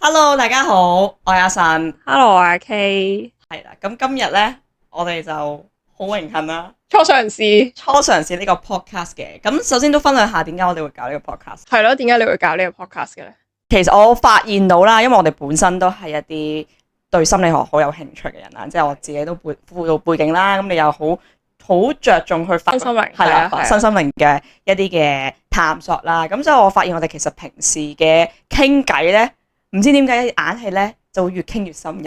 Hello，大家好，我係阿神，Hello，我係 K，係啦。咁今日呢，我哋就好榮幸啦，初嘗試初嘗試呢個 podcast 嘅。咁首先都分享下點解我哋會搞呢個 podcast。係咯，點解你會搞呢個 podcast 嘅咧？其實我發現到啦，因為我哋本身都係一啲對心理學好有興趣嘅人啦，即係我自己都輔導背景啦，咁你又好着重去發身心靈係啦，係啊身心靈嘅一啲嘅探索啦。咁所以我發現我哋其實平時嘅傾偈呢，唔知點解硬係呢就會越傾越深入。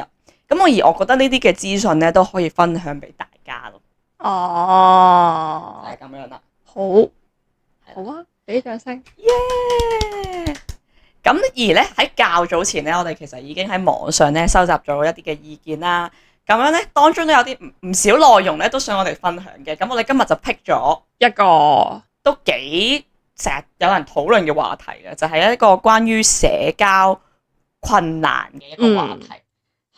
咁我覺得呢啲嘅資訊呢都可以分享俾大家咯。哦，係咁樣啦。好啊，俾啲掌聲。耶！咁而咧喺較早前咧，我哋其實已經喺網上咧收集咗一啲嘅意見啦。咁樣咧，當中都有啲唔少內容咧，都想我哋分享嘅。咁我哋今日就 pick 咗一個都幾成日有人討論嘅話題嘅，就係一個關於社交困難嘅一個話題。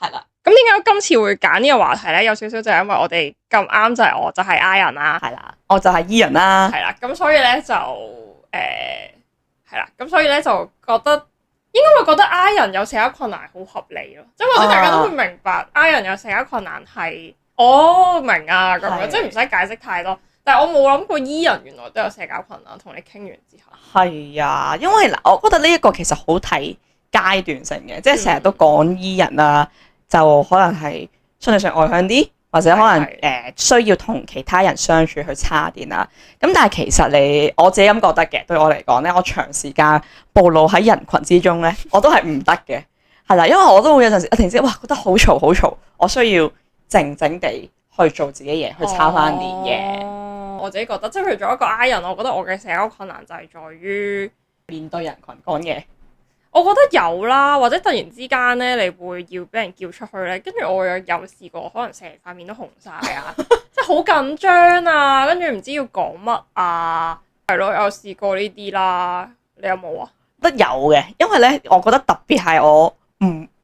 係啦，咁點解我今次會揀呢個話題咧？有少少就係因為我哋咁啱就係我就係 I 人啦，係啦，我就係 E 人啦。係啦，咁所以咧就係啦，咁所以咧就覺得應該會覺得 I 人有社交困難好合理咯，即係或者大家都會明白 I 人有社交困難係我明啊咁樣，即係唔使解釋太多。但係我冇諗過 E 人原來都有社交困難，同你傾完之後。係啊，因為嗱，我覺得呢一個其實好睇階段性嘅，即係成日都講 E 人啊，就可能係相對上外向啲，或者可能需要同其他人相處去叉電啦。咁但係其實我自己咁覺得嘅，對我嚟講咧，我長時間暴露喺人群之中咧，我都係唔得嘅，係啦，因為我都會有陣時突然之間哇覺得好嘈好嘈，我需要靜靜地去做自己嘢，去叉翻電嘅。我自己覺得，即係譬如做一個 I 人，我覺得我嘅社交困難就係在於面對人群講嘢。我覺得有啦，或者突然之間咧，你會要俾人叫出去咧，跟住我有試過，可能成塊面都紅晒啊，即係好緊張啊，跟住唔知要講乜啊，係咯，有試過呢啲啦，你有冇啊？得有嘅，因為咧，我覺得特別係我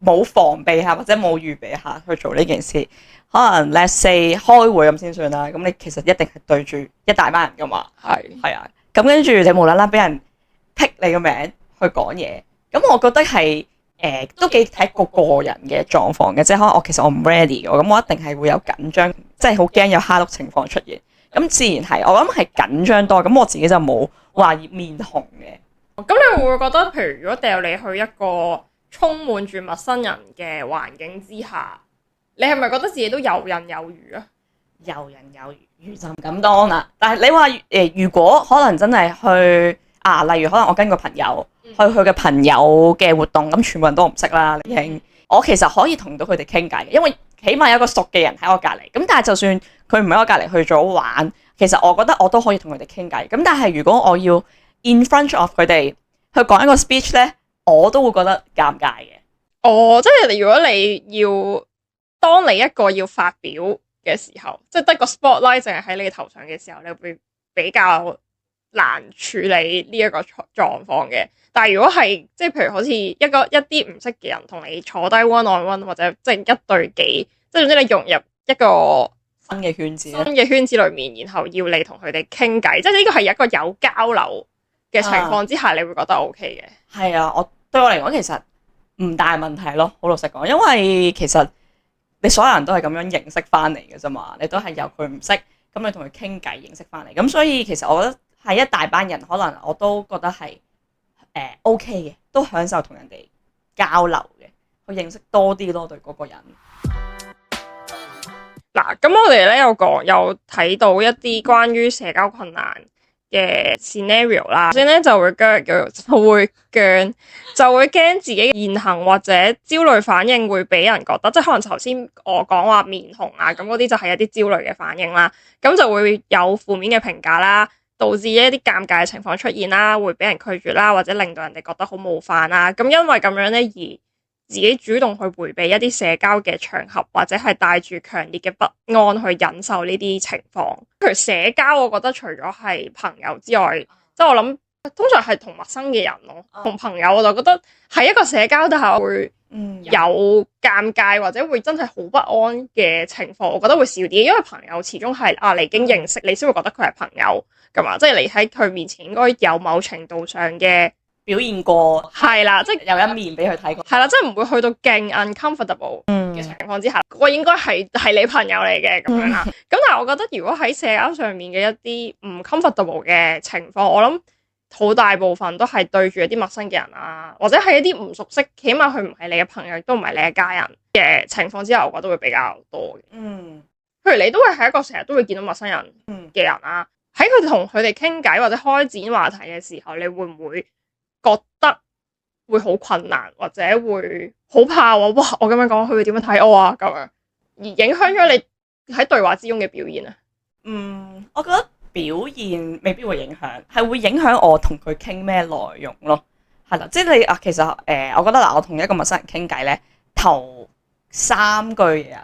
冇防備下或者冇預備下去做呢件事，可能 let's say 開會咁先算啦。咁你其實一定係對住一大班人噶嘛，係啊。咁跟住你無啦啦俾人剔你個名去講嘢，咁我覺得係都幾睇個人嘅狀況嘅，即係可能我唔 ready 嘅，咁我一定係會有緊張，即係好驚有蝦碌情況出現。咁自然係我諗係緊張多，咁我自己就冇話面紅嘅。咁你會唔會覺得，譬如如果掉你去一個充滿住陌生人嘅環境之下，你係咪覺得自己都游刃有餘啊？游刃有餘，如朕敢當啦。但係你話如果可能真係去例如可能我跟個朋友去佢嘅朋友嘅活動，咁全部人都唔識啦，已經我其實可以同到佢哋傾偈嘅，因為起碼有個熟嘅人喺我隔離。咁但係就算佢唔喺我隔離去咗玩，其實我覺得我都可以同佢哋傾偈。咁但係如果我要in front of 佢哋去講一個 speech 咧，我都會覺得尷尬嘅。哦，即係如果你要當你一個要發表嘅時候，即係得個 spotlight 淨係喺你頭上嘅時候，你會比較難處理呢一個狀況嘅。但係如果係即係譬如好似一啲唔識嘅人同你坐低 one on one 或者即係一對幾，即係總之你融入一個新嘅圈子，裏面，然後要你同佢哋傾偈，即係呢個係一個有交流嘅情況之下，你會覺得 OK 嘅。係啊，對我嚟講其實唔大問題咯，好老實講，因為其實你所有人都係咁樣認識翻嚟嘅啫嘛，你都係由佢唔識，咁你同佢傾偈認識翻嚟，咁所以其實我覺得係一大班人，可能我都覺得係OK 嘅，都享受同人哋交流嘅，去認識多啲咯對嗰個人。嗱，咁我哋咧有睇到一啲關於社交困難嘅 scenario 啦，首先咧就會驚自己言行或者焦慮反應會俾人覺得，即係可能頭先我講話面紅啊，咁嗰啲就係一啲焦慮嘅反應啦，咁就會有負面嘅評價啦，導致一啲尷尬嘅情況出現啦，會俾人拒絕啦，或者令到人哋覺得好冒犯啦，咁因為咁樣咧而自己主動去迴避一啲社交嘅場合，或者係帶住強烈嘅不安去忍受呢啲情況。譬如社交，我覺得除咗係朋友之外，即係我諗通常係同陌生嘅人咯。同朋友我就覺得係一個社交，但係我會有尷尬或者會真係好不安嘅情況，我覺得會少啲，因為朋友始終係你已經認識你先會覺得佢係朋友㗎嘛，即係你喺佢面前應該有某程度上嘅表現過，係啦，即係有一面俾佢睇過。係啦，即係唔會去到勁 uncomfortable 嘅情況之下，我應該係你朋友嚟嘅咁樣啦。咁但係我覺得如果喺社交上面嘅一啲唔 comfortable 嘅情況，我諗好大部分都係對住一啲陌生嘅人啊，或者係一啲唔熟悉，起碼佢唔係你嘅朋友，亦都唔係你嘅家人嘅情況之下，我覺得會比較多嘅。譬如你都會係一個成日都會見到陌生人嘅人啦，喺佢同佢哋傾偈或者開展話題嘅時候，你會唔會覺得會好困難，或者會好怕喎？哇！我咁樣講，佢會點樣睇我啊？咁樣而影響咗你喺對話之中嘅表現啊？我覺得表現未必會影響，係會影響我同佢傾咩內容咯。係啦，即係你啊，其實我覺得嗱，我同一個陌生人傾偈咧，頭3句嘢啊，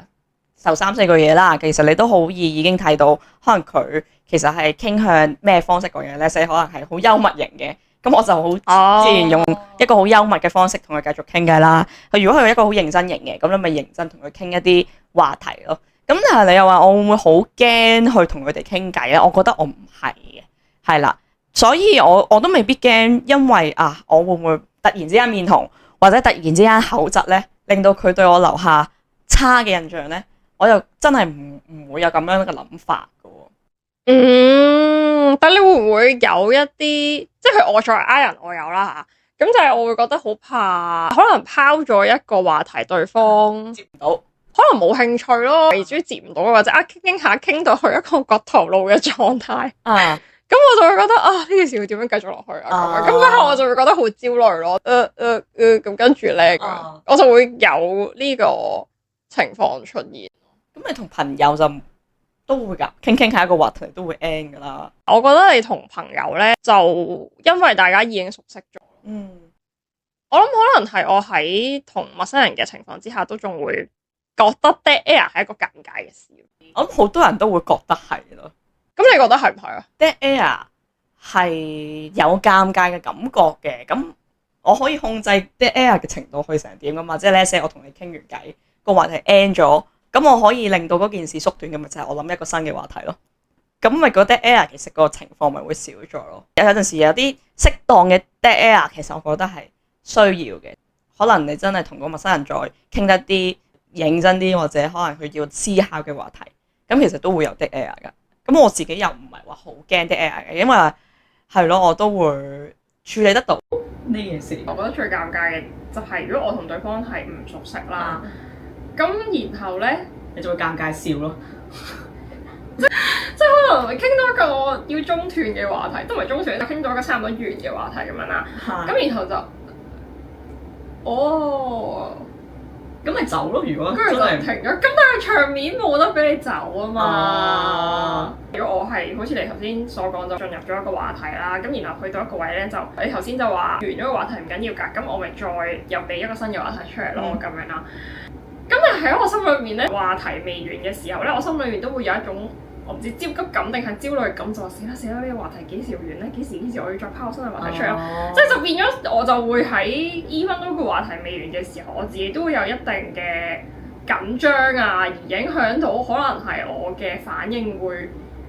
頭3、4句嘢啦，其實你都好易已經睇到，可能佢其實係傾向咩方式講嘢咧，即係可能係好幽默型嘅。咁我就好自然用一個好幽默嘅方式同佢繼續傾偈啦。如果佢係一個好認真型嘅，咁你咪認真同佢傾一啲話題咯。咁但係你又話我會唔會好驚去同佢哋傾偈咧？我覺得我唔係嘅，係啦，所以我都未必驚，因為啊，我會唔會突然之間面紅或者突然之間口窒咧，令到佢對我留下差嘅印象咧？我又真係唔會有咁樣嘅諗法㗎喎。但你會唔會有一啲，即係我作為 I 人，我有啦嚇，咁就係我會覺得好怕，可能拋咗一個話題，對方接唔到，可能冇興趣咯，未至於接唔到，或者傾下傾到去一個骨頭路嘅狀態，咁我就會覺得呢件事會點樣繼續落去啊？咁嗰刻我就會覺得好焦慮咯。咁跟住咧，我就會有呢個情況出現。咁你同朋友就都會㗎，傾下一個話題都會 end 㗎啦。我覺得你同朋友咧，就因為大家已經熟悉咗。我諗可能係我喺同陌生人嘅情況之下，都仲會覺得 dead air 係一個尷尬嘅事。我諗好多人都會覺得係咯。咁你覺得係唔係啊？ dead air 係有尷尬嘅感覺嘅。咁我可以控制 dead air 嘅程度去成點㗎嘛？即係咧，我同你傾完偈，個話題 end 咗。咁我可以令到嗰件事縮短嘅咪就係我諗一個新嘅話題咯。咁咪嗰 dead air 其實個情況咪會少咗咯。有陣時有啲適當嘅 dead air，其實我覺得係需要嘅。可能你真係同個陌生人再傾得啲認真啲，或者可能佢要思考嘅話題，咁其實都會有 dead air 㗎。咁我自己又唔係話好驚 dead air 嘅，因為係咯，我都會處理得到呢件事。我覺得最尷尬嘅就係如果我同對方係唔熟悉啦。咁然後咧，你就會尷尬笑咯，即係可能傾到一個要中斷嘅話題，都唔係中斷，傾到一個差唔多完嘅話題咁樣啦。咁然後就，咁咪走咯。如果跟住就停咗，咁但係場面冇得俾你走啊嘛。如果我係好似你頭先所講，就進入咗一個話題啦，咁然後去到一個位咧，就你頭先就話完咗個話題唔緊要㗎，咁我咪再又俾一個新嘅話題出嚟咯，咁樣啦。咁但係喺我心裏面咧，話題未完嘅時候咧，我心裏面都會有一種我唔知焦急感定係焦慮感，就話死啦，呢個話題幾時完咧？幾時我要再拋個新嘅話題出嚟？即係就變咗我就會喺 even 嗰個話題未完嘅時候，我自己都會有一定嘅緊張啊，而影響到可能係我嘅反應會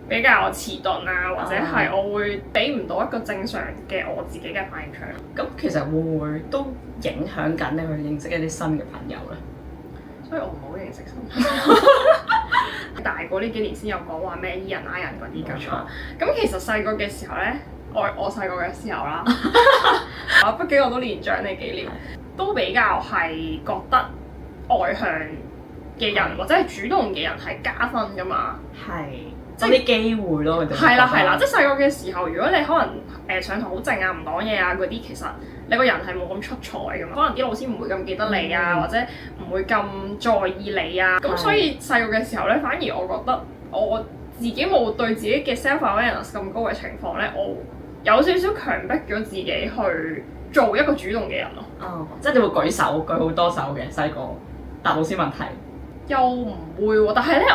比較遲鈍啊，或者係我會俾唔到一個正常嘅我自己嘅反應出嚟。咁其實會唔會都影響緊你去認識一啲新嘅朋友咧？所以我唔好認識新大個呢幾年先有講話咩 E 人 I 人嗰啲㗎嘛。咁其實細個嘅時候咧，我細個嘅時候啦，畢竟我都年長你幾年，都比較係覺得外向嘅人或者係主動嘅人係加分㗎嘛。係，即係啲機會咯。係啦，即係細個嘅時候，如果你可能上堂好靜啊、唔講嘢啊嗰啲，其實你個人係冇咁出彩㗎嘛。可能啲老師唔會咁記得你啊，或者唔會咁在意你啊。咁所以細個嘅時候咧，反而我覺得我自己冇對自己嘅 self-awareness 咁高嘅情況咧，我有少少強迫咗自己去做一個主動嘅人咯。即係你會舉好多手嘅細個答老師問題。又唔會喎，但係咧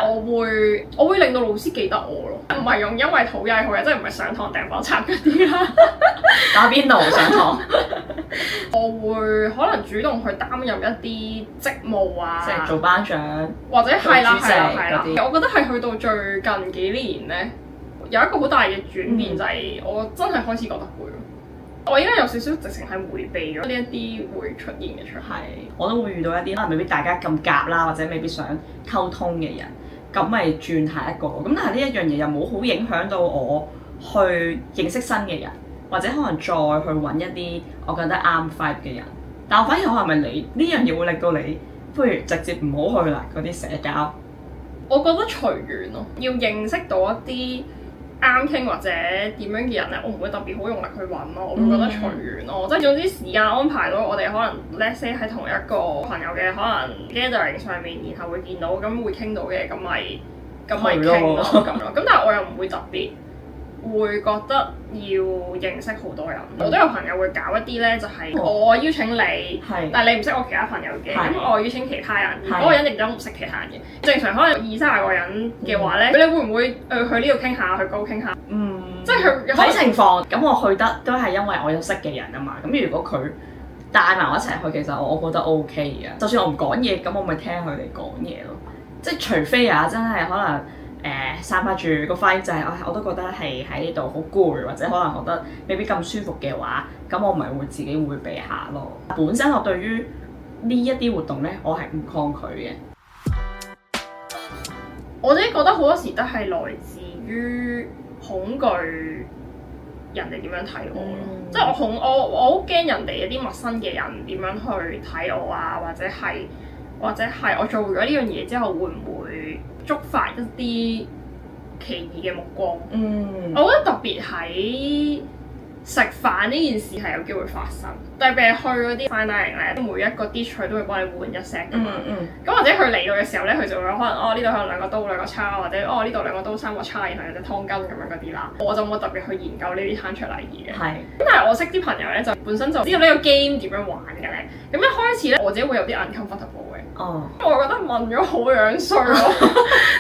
我會令到老師記得我咯，唔係用因為討厭好嘅，即係唔係上堂掟火柴嗰啲啦。打邊爐上堂。我會可能主動去擔任一啲職務啊，即係做班長，或者係啦。啲。我覺得係去到最近幾年咧，有一個好大嘅轉變，就係我真係開始覺得攰。我依家有少少直情係迴避咗呢一啲會出現嘅場合。係，我都會遇到一啲可能未必大家咁夾啦，或者未必想溝通嘅人，咁咪轉下一個。咁但係呢一樣嘢又冇好影響到我去認識新嘅人，或者可能再去揾一啲我覺得啱 vibe 嘅人。但我反而可能係咪你呢樣嘢會令到你不如直接唔好去啦嗰啲社交？我覺得隨緣咯，要認識到一啲啱傾或者點樣嘅人咧，我唔會特別好用力去揾咯，我會覺得隨緣咯。即係總之時間安排到我哋可能 let's say 喺同一個朋友嘅可能 gathering 上面，然後會見到咁會傾到嘅，咁咪傾咯咁咯。咁但係我又唔會特別會覺得要認識好多人。我都有朋友會搞一啲咧，就係我邀請你，但係你唔識我其他朋友嘅，咁我邀請其他人，而嗰個人亦都唔識其他人嘅。正常可能20-30個人嘅話咧，你會唔會去呢度傾下，去嗰度傾下？即係佢睇情況。咁我去得都係因為我有識嘅人啊嘛。咁如果佢帶埋我一齊去，其實我覺得 OK 嘅。就算我唔講嘢，咁我咪聽佢哋講嘢咯。即係除非啊，真係可能。散發住個 vibe 就係、我都覺得係喺呢度好攰，或者可能覺得未必咁舒服嘅話，咁我咪會自己迴避下咯。本身我對於呢一啲活動咧，我係唔抗拒嘅。我自己覺得好多時都係來自於恐懼人哋點樣睇我咯，即係我好驚人哋一啲陌生嘅人點樣去睇我啊，或者係我做咗呢樣嘢之後會唔會觸發一啲奇異嘅目光？我覺得特別喺食飯呢件事係有機會發生，特別係去嗰啲 fine dining 咧，每一個 dish 佢都會幫你換一 set 㗎嘛。咁或者佢嚟到嘅時候咧，佢就會可能呢度可能2個刀2個叉，或者呢度2個刀3個叉，然後有隻湯羹咁樣嗰啲啦。我就冇特別去研究呢啲餐桌禮儀嘅。咁但係我識啲朋友咧，就本身就知道呢個 game 點樣玩嘅咧。咁一開始咧，我自己會有啲 uncomfortable 嘅。我覺得問咗好樣衰咯，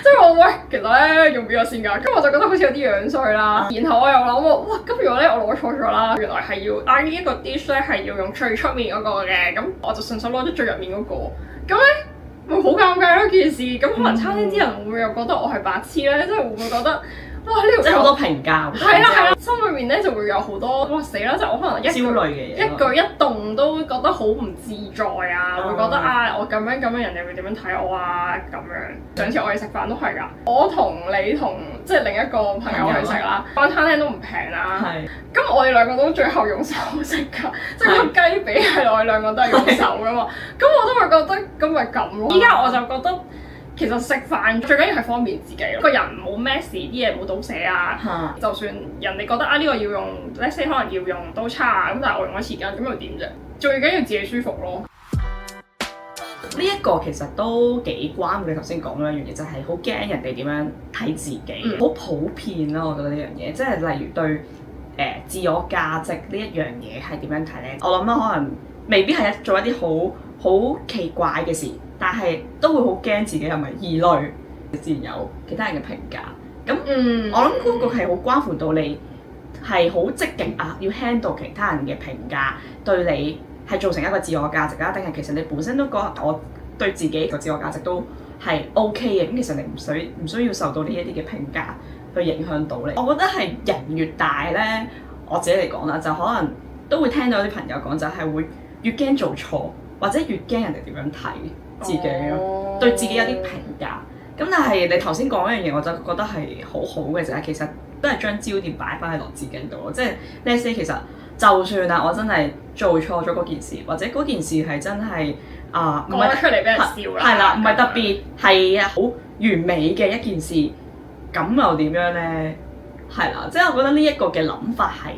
即係我喂，其實咧用邊個先㗎？咁我就覺得好似有啲樣衰啦。然後我又諗哇，咁如果咧我攞錯咗啦，原來係要呢一個 dish 咧係要用最出面嗰個嘅，咁我就順手攞咗最入面嗰個，咁咧會好尷尬咯件事。咁可能餐廳啲人會唔會又覺得我係白痴咧？即係會唔會覺得？哇！呢條即係好多評價，係啦，心裏面咧就會有好多哇死啦！即係我可能焦慮嘅嘢，一舉一動都會覺得好唔自在啊，會覺得我咁樣人哋會點樣睇我啊咁樣。上次我哋食飯都係㗎，我同你同即係另一個朋友去食啦，間餐廳都唔平啦。咁我哋兩個都最後用手食㗎，即係個雞髀係我哋兩個都係用手㗎嘛。咁我都會覺得咁咪咁咯。依家我就覺得。其實食飯最緊要係方便自己咯，個人唔好 mess 啲嘢唔好倒瀉啊。就算人哋覺得呢個要用 let's say 可能要用刀叉啊，咁但係我用咗匙羹，咁又點啫？最緊要自己舒服咯。呢一個其實都幾關你頭先講嘅一樣嘢，就係好驚人哋點樣睇自己，好普遍啦。我覺得呢樣嘢，即係例如對自我價值呢一樣嘢係點樣睇咧？我諗可能未必係做一啲好奇怪嘅事。但係都會好驚自己係咪異類，自然有其他人嘅評價。咁我諗嗰個係好關乎到你係好積極啊，要 handle 其他人嘅評價，對你係造成一個自我價值啊，定係其實你本身都覺得我對自己個自我價值都係 OK 嘅。咁其實你唔需要受到呢一啲嘅評價去影響到你。我覺得係人越大咧，我自己嚟講啦，就可能都會聽到啲朋友講，就係會越驚做錯，或者越驚人哋點樣睇自己咯，對自己有啲評價。咁但係你頭先講一樣嘢，我就覺得係好好嘅就係，其實都係將焦點擺翻喺落自己度咯。即係 let's say 其實就算我真係做錯咗嗰件事，或者嗰件事係真係唔係出嚟俾人笑啦，係啦，唔係特別係好完美嘅一件事，咁又點樣咧？係啦，即係我覺得呢一個嘅諗法係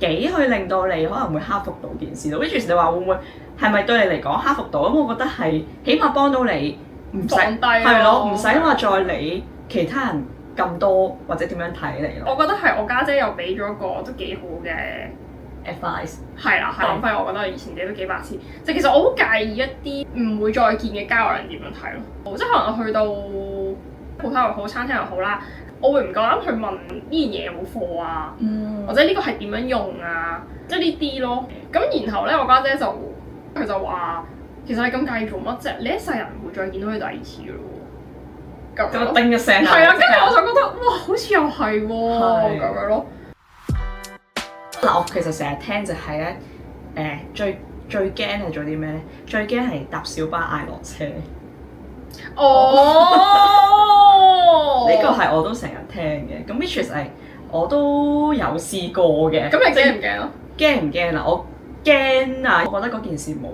幾去令到你可能會克服到件事咯。which is 你話會唔會？係咪對你嚟講克服到？咁我覺得係，起碼幫到你唔使係咯，唔使話再理其他人咁多或者點樣睇你咯。我覺得係我家姐又俾咗個都幾好嘅 advice。係啦，諗翻我覺得以前你都幾白痴。即係其實我好介意一啲唔會再見嘅交友人點樣睇咯。即係可能我去到鋪頭又好，餐廳又好啦，我會唔夠膽去問呢樣嘢有冇貨啊，或者呢個係點樣用啊，即係呢啲咯。咁然後咧，我家姐佢就話：其實你咁介意做乜啫？你一世人唔會再見到佢第二次嘅咯。咁叮一聲。係啊，跟住我就覺得哇，好似又係喎咁樣咯。嗱，我其實成日聽就係咧，最驚係做啲咩咧？最驚係搭小巴嗌落車。哦，呢個係我都成日聽嘅。咁 which is 係我都有試過嘅。咁你驚唔驚啊？驚唔驚啊？我驚啊！我覺得嗰件事冇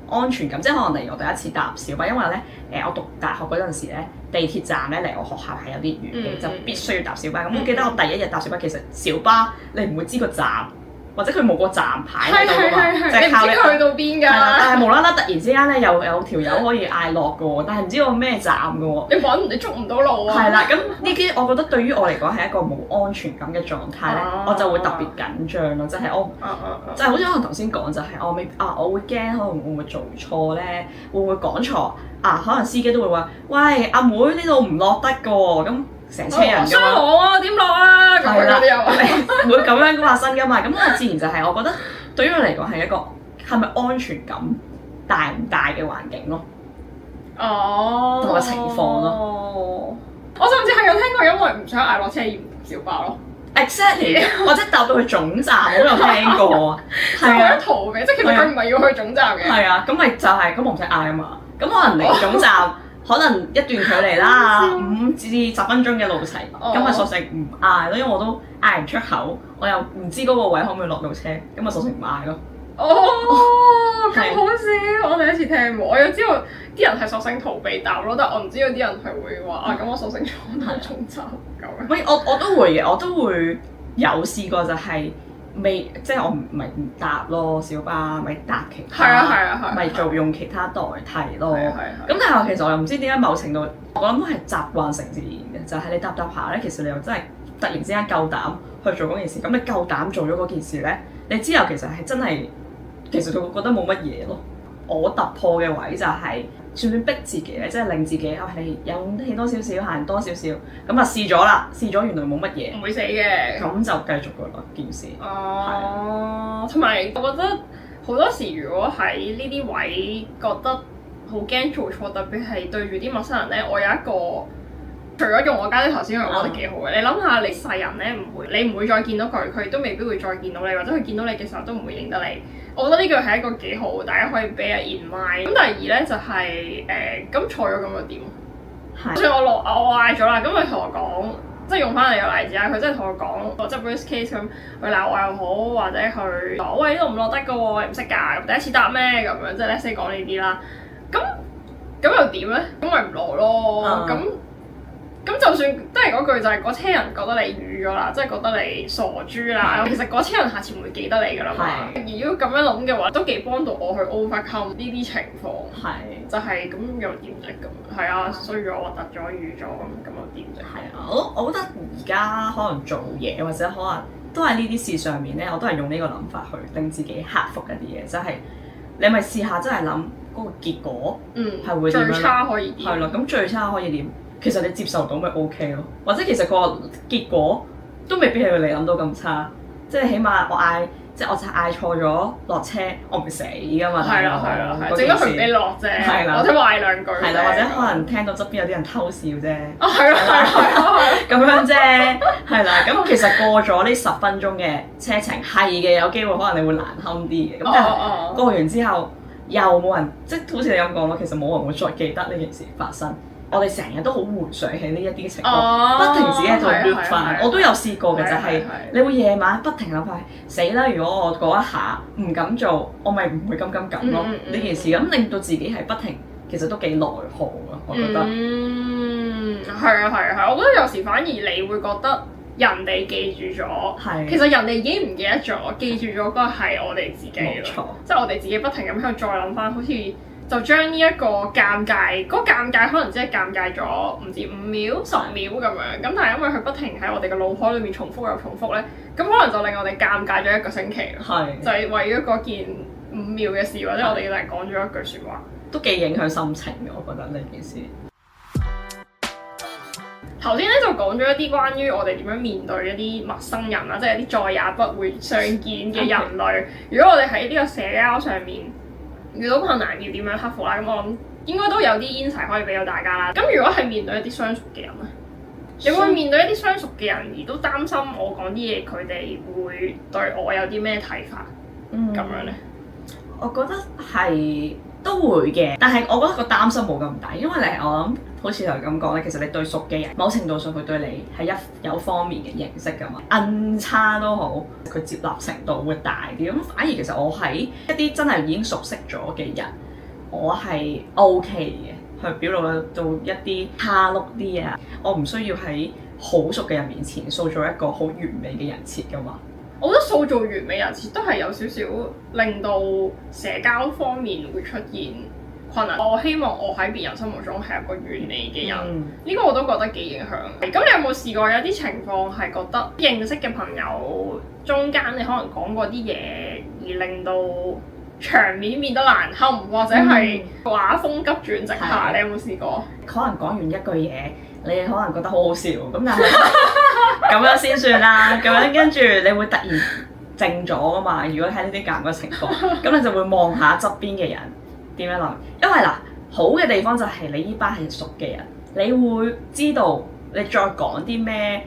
安全感，即係可能例如我第一次搭小巴，因為咧我讀大學嗰陣時咧，地鐵站咧離我學校係有啲遠嘅，就必須要搭小巴。咁我記得我第一日搭小巴，其實小巴你唔會知個站，或者佢冇個站牌喺度㗎嘛，就係靠你去到邊㗎。但係無啦啦突然之間咧有條友可以嗌落㗎喎，但係唔知個咩站㗎喎。你捉唔到路啊！係啦，咁呢啲我覺得對於我嚟講係一個冇安全感嘅狀態咧，我就會特別緊張咯，就係我就係好似我頭先講就係我會驚可能會唔會做錯咧，會唔會講錯啊？可能司機都會話：喂，阿妹呢度唔落得㗎喎，咁成車人㗎雙嘛。黃啊，點落啊？咁樣嗰啲又唔會咁樣發生㗎嘛。咁我自然就係我覺得對於我嚟講係一個係咪安全感大唔大嘅環境咯。哦，同埋情況咯。我甚至係有聽過，因為唔想嗌落車而唔搭小巴咯。Exactly，或者搭到去總站，我都有聽過啊。係啊，為咗逃避，即係其實佢唔係要去總站嘅。係啊，咁咪就係咁，我唔使嗌啊嘛。咁可能離總站可能一段距離啦，5至10分鐘嘅路程，咁咪索性唔嗌咯，因為我都嗌唔出口，我又唔知嗰個位可唔可以落到車，咁咪索性唔嗌咯。哦，咁好笑！我第一次聽喎，我有知道啲人係索性逃避搭咯，但係我唔知道啲人係會話啊，咁我索性坐到總站咁樣。喂，我都會嘅，我都會有試過就係即係我唔搭咯小巴，咪搭其他，係啊，咪用其他代替咯。係。咁但係其實我又唔知點解某程度，我諗都係習慣成自然嘅，就係你搭下咧，其實你又真係突然之間夠膽去做嗰件事，咁你夠膽做咗嗰件事咧，你之後其實係真係。其實佢會覺得冇乜嘢咯。我突破嘅位就係算唔算逼自己咧，即係令自己係有起多少少，行多少少，咁啊試咗啦，試咗原來冇乜嘢，唔會死嘅。咁就繼續㗎啦件事。哦，同埋我覺得好多時，如果喺呢啲位覺得好驚做錯，特別係對住啲陌生人咧，我有一個。除咗用我家姐頭先，我覺得幾好嘅。你諗下，你世人咧你唔會再見到佢，佢都未必會再見到你，或者佢見到你嘅時候都唔會認得你。我覺得呢個係一個幾好，大家可以 bear in mind。咁第二咧就係咁錯咗咁又點？就算我嗌咗啦，咁佢同我講，即係用翻你個例子啊，佢真係同我講，即係 worst case 咁，佢鬧我又好，或者佢講喂呢度唔落得㗎喎，你唔識㗎，第一次搭咩咁樣，即係 let's say 講呢啲啦。咁又點咧？咁咪唔落咯。咁就算都係嗰句，就係嗰車人覺得你瘀咗啦，即係覺得你傻豬啦。其實嗰車人下次唔會記得你㗎啦嘛。如果咁樣諗嘅話，都幾幫到我去 overcome 呢啲情況。就係咁又點啫咁？係啊，衰咗核突咗瘀咗咁又點啫？係啊，我覺得而家可能做嘢或者可能都係呢啲事上面咧，我都係用呢個諗法去令自己克服一啲嘢，就係你咪試下真係諗嗰個結果係會點樣？最差可以點？係咯，咁最差可以點？其實你接受到咪 OK 咯，或者其實個結果都未必係你諗到咁差，即係起碼我就嗌錯咗落車，我唔會死噶嘛。係啦，整得佢唔俾落啫，或者壞兩句。係啦，或者可能聽到側邊有啲人偷笑啫。係啦，咁樣啫，係啦。咁其實過咗呢10分鐘嘅車程係嘅，有機會可能你會難堪啲嘅。咁但係過完之後又冇人，即係好似你咁講咯，其實冇人會再記得呢件事發生。我哋成日都好回想起呢一啲情況，不停自己喺度 loop 翻。我都有試過嘅，就係你會夜晚不停諗翻，死啦！如果我嗰一下唔敢做，我咪唔會咁咯呢件事，咁令到自己係不停，其實都幾內耗咯，我覺得。係啊，我覺得有時反而你會覺得人哋記住咗，其實人哋已經唔記得咗，記住咗嗰個係我哋自己咯，即係我哋自己不停咁喺度再諗翻，好似。就將呢一個尷尬，嗰個尷尬可能只係尷尬咗唔知5秒、10秒咁樣，咁但係因為佢不停喺我哋嘅腦海裏面重複又重複咧，咁可能就令我哋尷尬咗1個星期咯。就係為咗嗰件5秒嘅事，或者我哋就係講咗一句説話，都幾影響心情嘅，我覺得呢件事。頭先咧就講咗一啲關於我哋點樣面對一啲陌生人啦，即係一啲再也不會相見嘅人類。如果我哋喺呢個社交上面遇到困難要點樣克服啦？咁我諗應該都有啲 insight 可以俾到大家啦。咁如果係面對一啲相熟嘅人咧，你會面對一啲相熟嘅人，而都擔心我講啲嘢，佢哋會對我有啲咩睇法咁樣咧？我覺得係都會嘅，但係我覺得個擔心冇咁大，因為我諗好似頭咁講咧，其實你對熟嘅人，某程度上佢對你係有方面嘅認識㗎嘛，暗差都好，佢接納程度會大啲。咁反而其實我喺一啲真係已經熟悉咗嘅人，我係 OK 嘅，去表露到一啲蝦碌啲啊，我唔需要喺好熟嘅人面前塑造一個好完美嘅人設㗎嘛。我覺得塑造完美人設都係有少少令到社交方面會出現困難。我希望我喺別人心目中係一個完美嘅人，呢個我都覺得幾影響。咁你有冇試過有啲情況係覺得認識嘅朋友中間你可能講過啲嘢，而令到場面變得難堪，或者係畫風急轉直下？你有冇試過？可能講完一句嘢，你可能覺得好好笑，咁但係咁樣先算啦。咁樣跟住你會突然靜咗㗎嘛？如果喺呢啲尷尬情況，咁你就會望下側邊嘅人點樣諗。因為嗱，好嘅地方就係你呢班係熟嘅人，你會知道你再講啲咩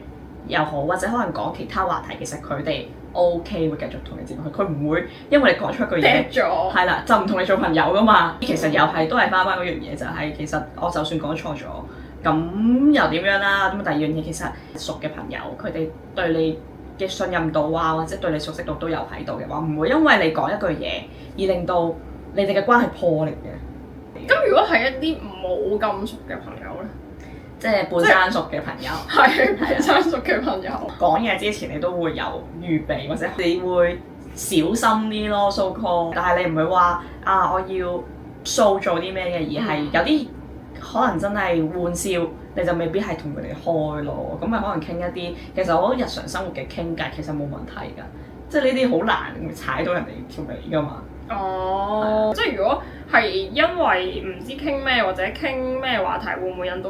又好，或者可能講其他話題，其實佢哋 OK 會繼續同你接落去，佢唔會因為你講出一句嘢，係啦就唔同你做朋友噶嘛。其實又係都係翻返嗰樣嘢，就係其實我就算講錯咗，咁又點樣啦？咁第二樣嘢其實熟嘅朋友，佢哋對你嘅信任度啊，或者對你熟悉度都有喺度嘅話，唔會因為你講一句嘢而令到你哋嘅關係破裂嘅。咁如果係一啲冇咁熟嘅朋友咧？即係半生熟嘅朋友，係半生熟嘅朋友。講嘢之前你都會有預備，或者你會小心啲咯，so call。但係你唔會話啊，我要塑造啲咩嘅，而係有啲可能真係玩笑，你就未必係同佢哋開咯。咁咪可能傾一啲，其實我覺得日常生活嘅傾偈其實冇問題㗎。即係呢啲好難會踩到人哋條尾㗎嘛。哦，即係如果係因為唔知傾咩或者傾咩話題，會唔會引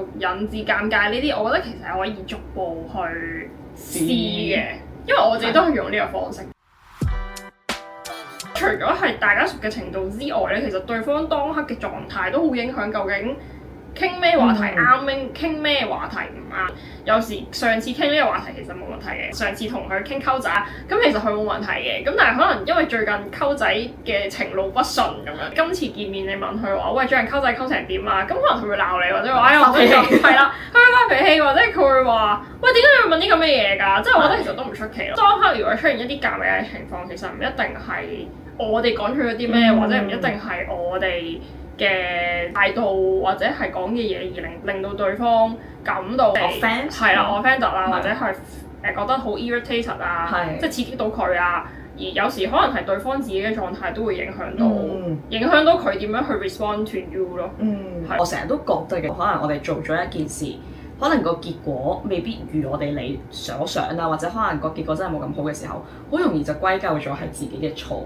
致尷尬呢啲？我覺得其實係可以逐步去試嘅，因為我自己都係用呢個方式。除咗係大家熟嘅程度之外咧，其實對方當刻嘅狀態都好影響究竟傾咩話題啱，傾咩話題唔啱。有時上次傾呢個話題其實冇問題嘅，上次同佢傾溝仔，咁其實佢冇問題嘅。咁但係可能因為最近溝仔嘅情路不順咁樣，今次見面你問佢話，喂，最近溝仔溝成點啊？咁可能佢會鬧你，或者話哎呀發脾氣，係啦，佢會發脾氣，或者佢會話喂，點解你會問啲咁嘅嘢㗎？即係我覺得其實都唔出奇咯。當刻如果出現一啲尷尬嘅情況，其實唔一定係我哋講出咗啲咩，或者唔一定係我哋嘅態度或者係講嘅嘢而令到對方感到 offend 係啦 offended 啊，或者係覺得好 irritated 啊，即係刺激到佢啊。而有時可能係對方自己嘅狀態都會影響到佢點樣去 respond to you 咯。我成日都覺得嘅，可能我哋做咗一件事，可能個結果未必如我哋理所想啦，或者可能個結果真係冇咁好嘅時候，好容易就歸咎咗係自己嘅錯，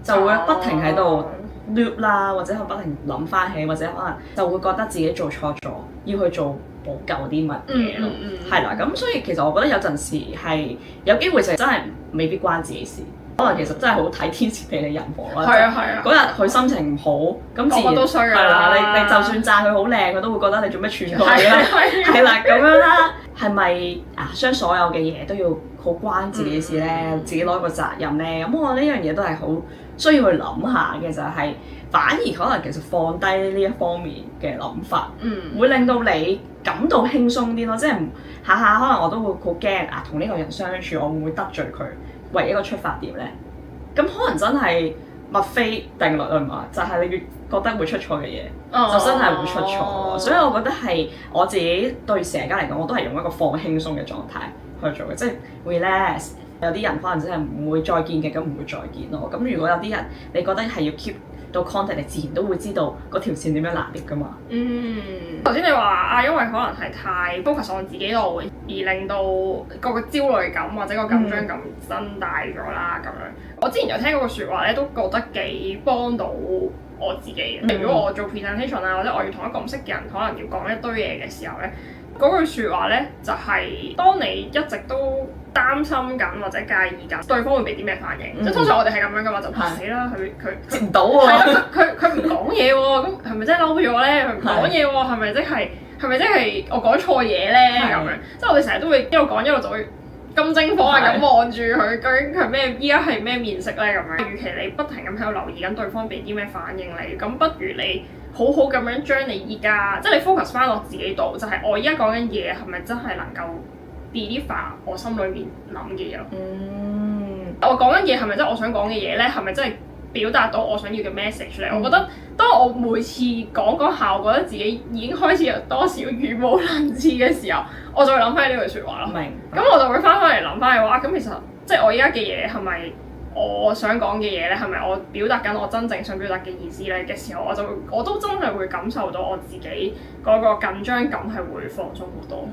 就會不停喺度 loop 啦，或者不停諗翻起，或者可能就會覺得自己做錯咗，要去做補救啲乜嘢咯，係啦。咁所以其實我覺得有陣時係有機會就真係未必關自己事。可能其實真係好睇天時地利人和啦。係啊。嗰日佢心情唔好，咁自然都衰㗎啦。你就算讚佢好靚，佢都會覺得你做咩串佢啦。係啦，咁樣啦。係咪將所有嘅嘢都要好關自己事咧？自己攞個責任咧？咁我呢樣嘢都係好需要去諗下嘅，就係反而可能其實放低呢一方面嘅諗法，會令到你感到輕鬆啲咯。即係下下可能我都會好驚同呢個人相處，我會唔會得罪佢？為一個出發點咧，咁可能真係墨菲定律啊嘛，就係你越覺得會出錯嘅嘢，就真係會出錯。所以我覺得係我自己對社交嚟講，我都係用一個放輕鬆嘅狀態去做嘅，即係 relax。有啲人可能真係唔會再見嘅，咁唔會再見咯。咁如果有啲人你覺得係要 keep到 contact，你自然都會知道嗰條線點樣拿捏噶嘛。頭先你話因為可能係太 focus on 自己度，而令到個焦慮感或者個緊張感增大咗啦咁樣。我之前有聽過個説話咧，都覺得幾幫到我自己嘅。如果我做 presentation 啊，或者我要同一個唔識嘅人可能要講一堆嘢嘅時候咧，嗰句説話咧就係當你一直都擔心緊或者介意緊，對方會俾啲咩反應？即係通常我哋係咁樣噶嘛，就死啦！佢接唔到喎，係啦，佢唔講嘢喎，咁係咪真係嬲咗咧？佢唔講嘢喎，係咪即係係咪即係我講錯嘢咧咁樣？即係我哋成日都會一路講一路就會金睛火眼咁望住佢，究竟佢咩依家係咩面色咧咁樣？與其你不停咁喺度留意緊對方俾啲咩反應你，咁不如你好好咁樣將你依家即係你 focus 翻落自己度，就係、是、我依家講緊嘢係咪真係能夠 deliver 我心裏面諗嘅嘢咯？我講緊嘢係咪真係我想講嘅嘢咧？係咪真係表達到我想要嘅 message 咧？我覺得當我每次講下，我覺得自己已經開始有多少語無倫次嘅時候，我就會諗翻呢句説話咯。明。咁我就會翻返嚟諗翻嘅話，咁其實即係我依家嘅嘢係咪我想講嘅嘢咧？係咪我表達緊我真正想表達嘅意思咧？嘅時候，我都真係會感受到我自己嗰個緊張感係會放鬆好多。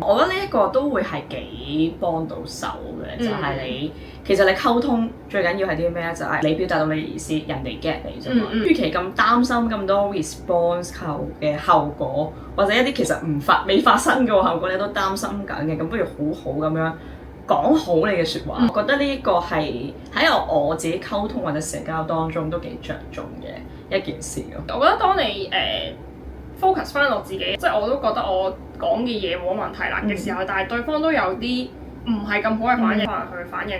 我覺得呢一個都會係幾幫到手嘅，就係你其實你溝通最緊要係啲咩咧？就係你表達到你意思，人哋 get 你啫嘛。與其咁擔心咁多 response 後嘅後果，或者一啲其實未發生嘅後果，你都擔心緊嘅，咁不如好好咁樣講好你嘅説話。我覺得呢一個係喺我自己溝通或者社交當中都幾着重嘅一件事咯。我覺得當你focus 翻落自己，即係我都覺得我講嘅嘢冇問題啦嘅時候，但係對方都有啲唔係咁好嘅反應，可能佢反應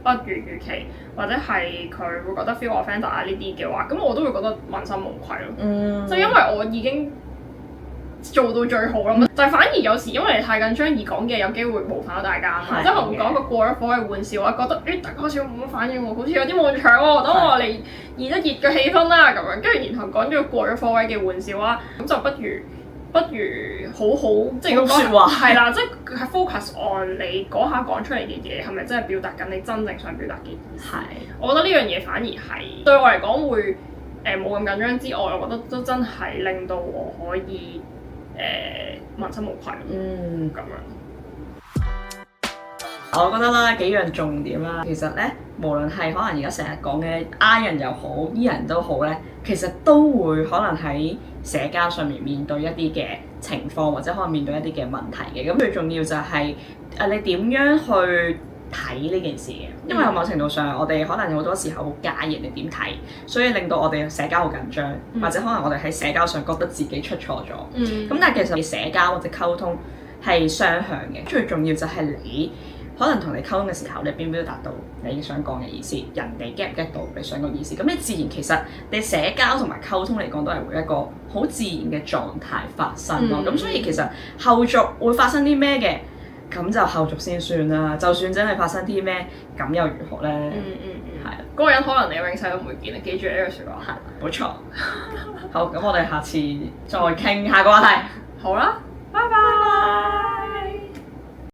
不如預期，或者係佢會覺得 feel offended 啊呢啲嘅話，咁我都會覺得問心無愧咯。就因為我已經做到最好啦，就係反而有時因為你太緊張而講嘅有機會冒犯到大家，即係可能講個過咗火嘅玩笑，我覺得大家好似冇乜反應喎，好似有啲悶場喎，等我嚟熱一熱嘅氣氛啦咁樣，跟住然後講咗個過咗火位嘅玩笑啦，咁就不如好好即係咁説話係啦，即係 focus on 你嗰下講出嚟嘅嘢係咪真係表達緊你真正想表達嘅意思？我覺得呢樣嘢反而係對我嚟講會冇咁緊張之外，我覺得都真係令到我可以問心無愧咁樣。我覺得啦，幾樣重點啦，其實咧，無論係可能而家成日講嘅 I 人又好，E 人都好咧，其實都會可能喺社交上面對一啲嘅情況，或者可能面對一啲嘅問題嘅。咁最重要就係你點樣去睇呢件事嘅，因為某程度上我哋可能好多時候好介意人哋點睇，所以令到我哋社交好緊張，或者可能我哋喺社交上覺得自己出錯咗。咁但係其實社交或者溝通係雙向嘅，最重要就係你可能同你溝通嘅時候，你表唔表達到你想講嘅意思，人哋 get 唔 get 到你想講意思，咁你自然其實你社交同埋溝通嚟講都係會一個好自然嘅狀態發生咯。咁所以其實後續會發生啲咩嘅？咁就後續先算啦。就算真係發生啲咩，咁又如何咧？係啊，嗰個人可能你永世都唔會見，你記住呢句説話。係，冇錯。好，咁我哋下次再傾下個話題。好啦，拜拜。